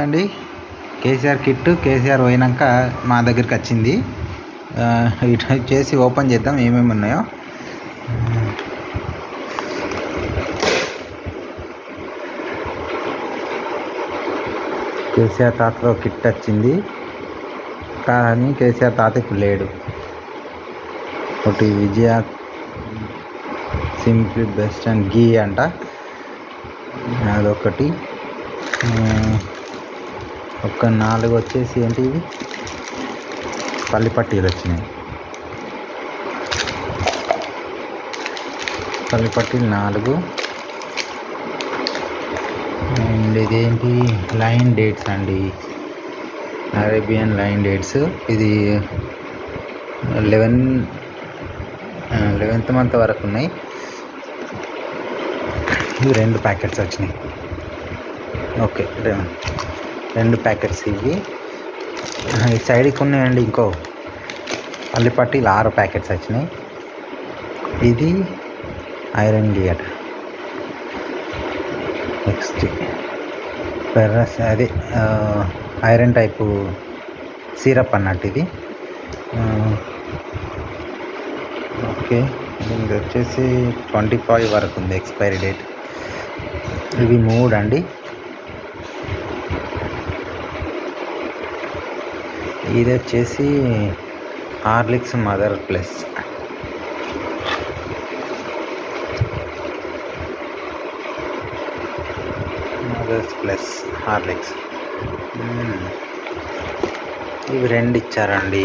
అండి కేసీఆర్ కిట్ కేసీఆర్ పోయినాక మా దగ్గరికి వచ్చింది. ఇటు చేసి ఓపెన్ చేద్దాం ఏమేమి ఉన్నాయో. కేసీఆర్ తాతలో కిట్ వచ్చింది కానీ కేసీఆర్ తాత ఇప్పుడు లేడు. ఒకటి విజయ సింప్లీ బెస్ట్ అండ్ గీ అంట, అదొకటి. ఒక 4 వచ్చేసి ఏంటి ఇవి పల్లి పట్టీలు వచ్చినాయి. పల్లి పట్టీలు 4. అండ్ ఇదేంటి లైన్ డేట్స్ అండి, అరేబియన్ లైన్ డేట్స్. ఇది 11th మంత్ వరకు ఉన్నాయి. ఇవి 2 ప్యాకెట్స్ వచ్చినాయి. ఓకే, 2 ప్యాకెట్స్ ఇవి. ఈ సైడ్కి ఉన్నాయండి ఇంకో పల్లి పట్టీలు 6 ప్యాకెట్స్ వచ్చినాయి. ఇది ఐరన్ గియర్ నెక్స్ట్ పెర్రస్, అదే ఐరన్ టైపు సిరప్ అన్నట్టు ఇది. ఓకే, ఇది వచ్చేసి 25 వరకు ఉంది ఎక్స్పైరీ డేట్. ఇవి 3 అండి. ఇది వచ్చేసి హార్లిక్స్ మదర్స్ ప్లస్ హార్లిక్స్. ఇవి 2 ఇచ్చారండి.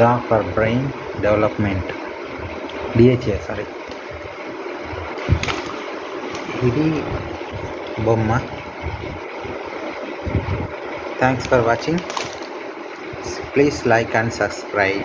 దా for brain development, DHA sorry. ఇది బొమ్మ. Thanks for watching. Please like and subscribe.